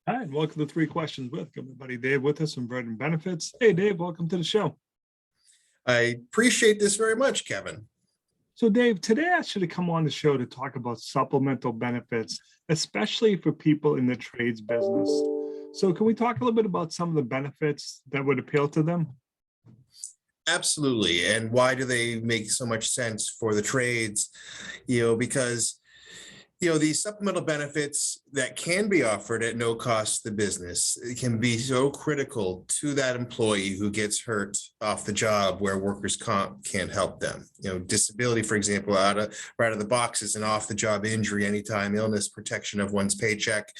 Hi, and welcome to Three Questions with. Got my buddy Dave with us from Virden Benefits. Hey, Dave, welcome to the show. I appreciate this very much, Kevin. So, Dave, today I should have come on the show to talk about supplemental benefits, especially for people in the trades business. So, can we talk a little bit about some of the benefits that would appeal to them? Absolutely. And why do they make so much sense for the trades? Because these supplemental benefits that can be offered at no cost to the business, it can be so critical to that employee who gets hurt off the job where workers' comp can't help them. Disability, for example, right out of the box is an off-the-job injury, anytime illness, protection of one's paycheck.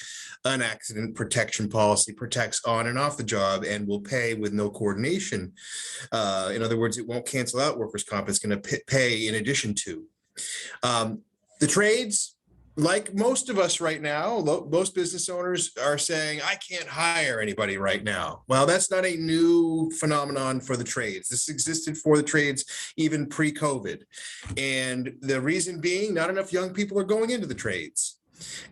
An accident protection policy protects on and off the job and will pay with no coordination. In other words, it won't cancel out workers' comp. It's going to pay in addition to. The trades, like most of us right now, most business owners are saying, I can't hire anybody right now. Well, that's not a new phenomenon for the trades. This existed for the trades even pre-COVID. And the reason being, not enough young people are going into the trades.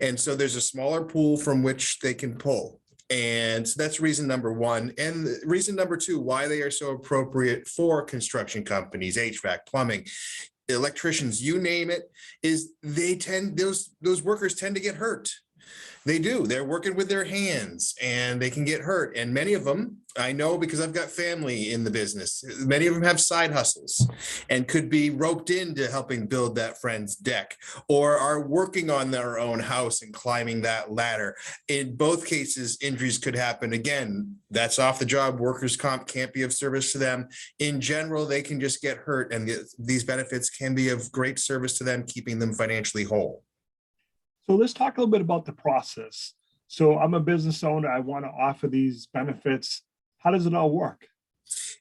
And so there's a smaller pool from which they can pull. And so that's reason number one. And reason number two, why they are so appropriate for construction companies, HVAC, plumbing, electricians, you name it, is those workers tend to get hurt. They do. They're working with their hands and they can get hurt. And many of them, I know because I've got family in the business, many of them have side hustles and could be roped into helping build that friend's deck or are working on their own house and climbing that ladder. In both cases, injuries could happen. Again, that's off the job. Workers' comp can't be of service to them. In general, they can just get hurt, and these benefits can be of great service to them, keeping them financially whole. So let's talk a little bit about the process. So I'm a business owner. I want to offer these benefits. How does it all work?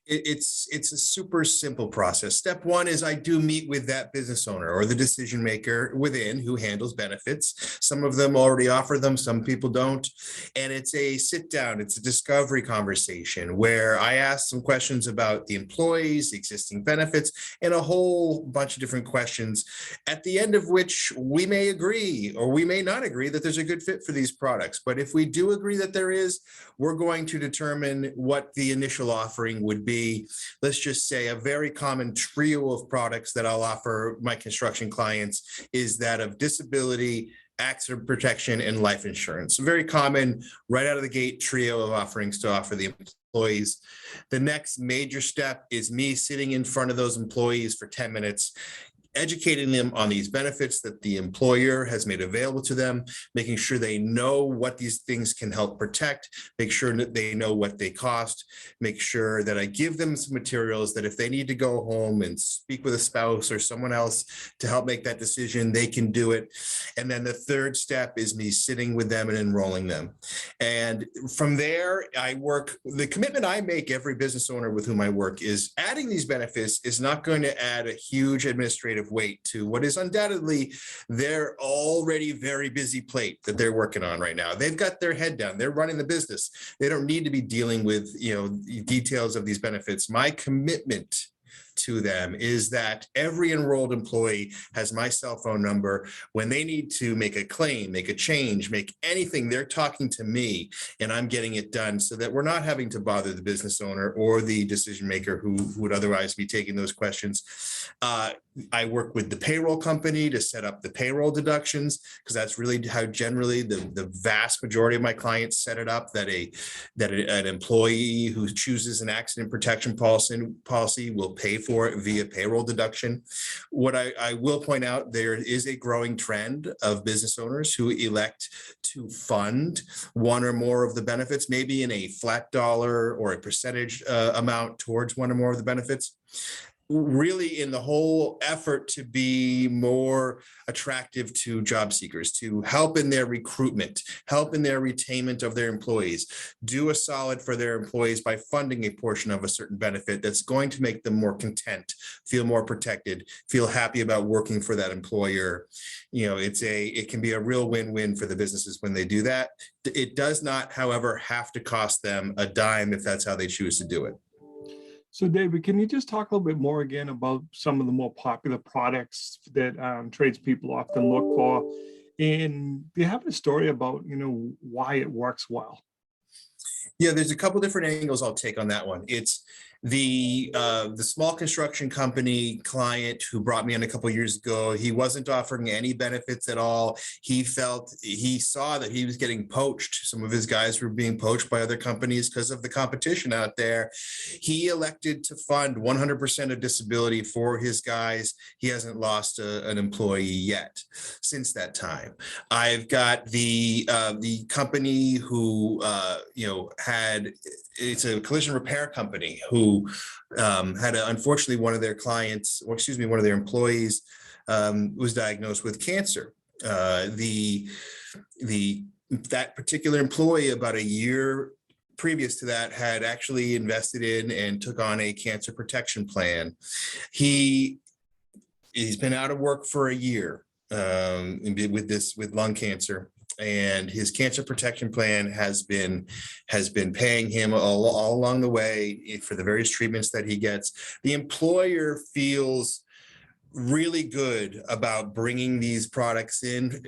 It's a super simple process. Step one is I do meet with that business owner or the decision maker within who handles benefits. Some of them already offer them, some people don't. And it's a sit down, it's a discovery conversation where I ask some questions about the employees, the existing benefits, and a whole bunch of different questions, at the end of which we may agree or we may not agree that there's a good fit for these products. But if we do agree that there is, we're going to determine what the initial offering would be. Let's just say a very common trio of products that I'll offer my construction clients is that of disability, accident protection, and life insurance. A very common right out of the gate trio of offerings to offer the employees. The next major step is me sitting in front of those employees for 10 minutes, educating them on these benefits that the employer has made available to them, making sure they know what these things can help protect, make sure that they know what they cost, make sure that I give them some materials that if they need to go home and speak with a spouse or someone else to help make that decision, they can do it. And then the third step is me sitting with them and enrolling them. And from there, the commitment I make every business owner with whom I work is adding these benefits is not going to add a huge administrative weight to what is undoubtedly their already very busy plate that they're working on right now. They've got their head down. They're running the business. They don't need to be dealing with, details of these benefits. My commitment to them is that every enrolled employee has my cell phone number. When they need to make a claim, make a change, make anything, they're talking to me and I'm getting it done so that we're not having to bother the business owner or the decision maker who would otherwise be taking those questions. I work with the payroll company to set up the payroll deductions because that's really how generally the vast majority of my clients set it up, that an employee who chooses an accident protection policy will pay for it via payroll deduction. What I will point out, there is a growing trend of business owners who elect to fund one or more of the benefits, maybe in a flat dollar or a percentage amount towards one or more of the benefits, really in the whole effort to be more attractive to job seekers, to help in their recruitment, help in their retainment of their employees, do a solid for their employees by funding a portion of a certain benefit that's going to make them more content, feel more protected, feel happy about working for that employer. It can be a real win-win for the businesses when they do that. It does not, however, have to cost them a dime if that's how they choose to do it. So David, can you just talk a little bit more again about some of the more popular products that tradespeople often look for? And do you have a story about, why it works well? Yeah, there's a couple different angles I'll take on that one. It's the small construction company client who brought me in a couple years ago. He wasn't offering any benefits at all. He saw that he was getting poached. Some of his guys were being poached by other companies because of the competition out there. He elected to fund 100% of disability for his guys. He hasn't lost an employee yet since that time. I've got the company who it's a collision repair company who had unfortunately one of their clients, or excuse me, one of their employees was diagnosed with cancer. That particular employee, about a year previous to that, had actually invested in and took on a cancer protection plan. He's been out of work for a year with lung cancer, and his cancer protection plan has been paying him all along the way for the various treatments that he gets. The employer feels really good about bringing these products in,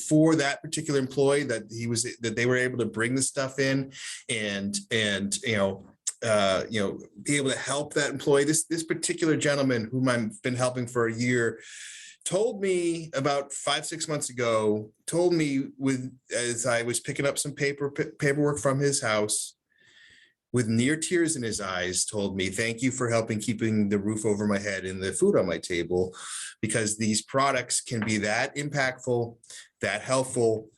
for that particular employee, that they were able to bring the stuff in and be able to help that employee. This particular gentleman, whom I've been helping for a year, told me about 5-6 months ago, as I was picking up some paperwork from his house, with near tears in his eyes, told me, "Thank you for helping keeping the roof over my head and the food on my table," because these products can be that impactful, that helpful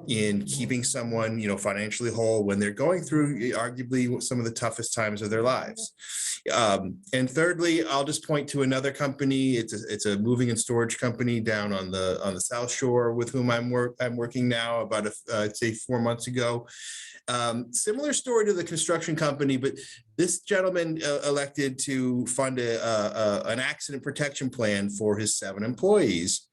in keeping someone, financially whole when they're going through arguably some of the toughest times of their lives. And thirdly, I'll just point to another company. It's a moving and storage company down on the South Shore with whom I'm working now, about I'd say 4 months ago. Similar story to the construction company, but this gentleman elected to fund an accident protection plan for his 7 employees.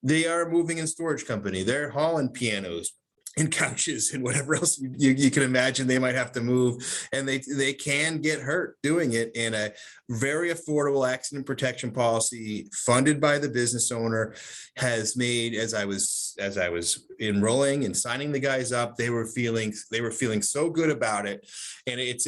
They are a moving and storage company. They're hauling pianos and couches and whatever else you can imagine they might have to move, and they can get hurt doing it. And a very affordable accident protection policy funded by the business owner has made, as I was enrolling and signing the guys up, they were feeling so good about it. And it's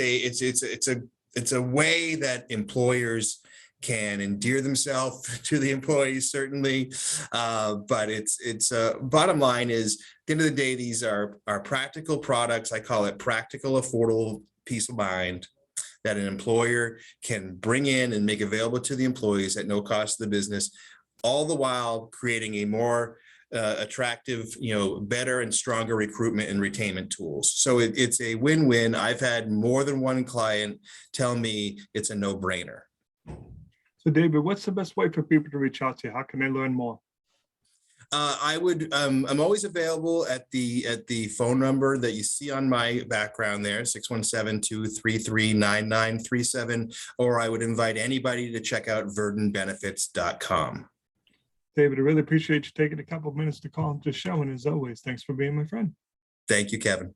a way that employers can endear themselves to the employees, certainly. But it's bottom line is, at the end of the day, these are practical products. I call it practical, affordable peace of mind that an employer can bring in and make available to the employees at no cost to the business, all the while creating a more attractive, better and stronger recruitment and retainment tools. So it's a win-win. I've had more than one client tell me it's a no-brainer. So David, what's the best way for people to reach out to you? How can they learn more? I'm always available at the phone number that you see on my background there, 617-233-9937, or I would invite anybody to check out virdenbenefits.com. David, I really appreciate you taking a couple of minutes to call and just showing, as always. Thanks for being my friend. Thank you, Kevin.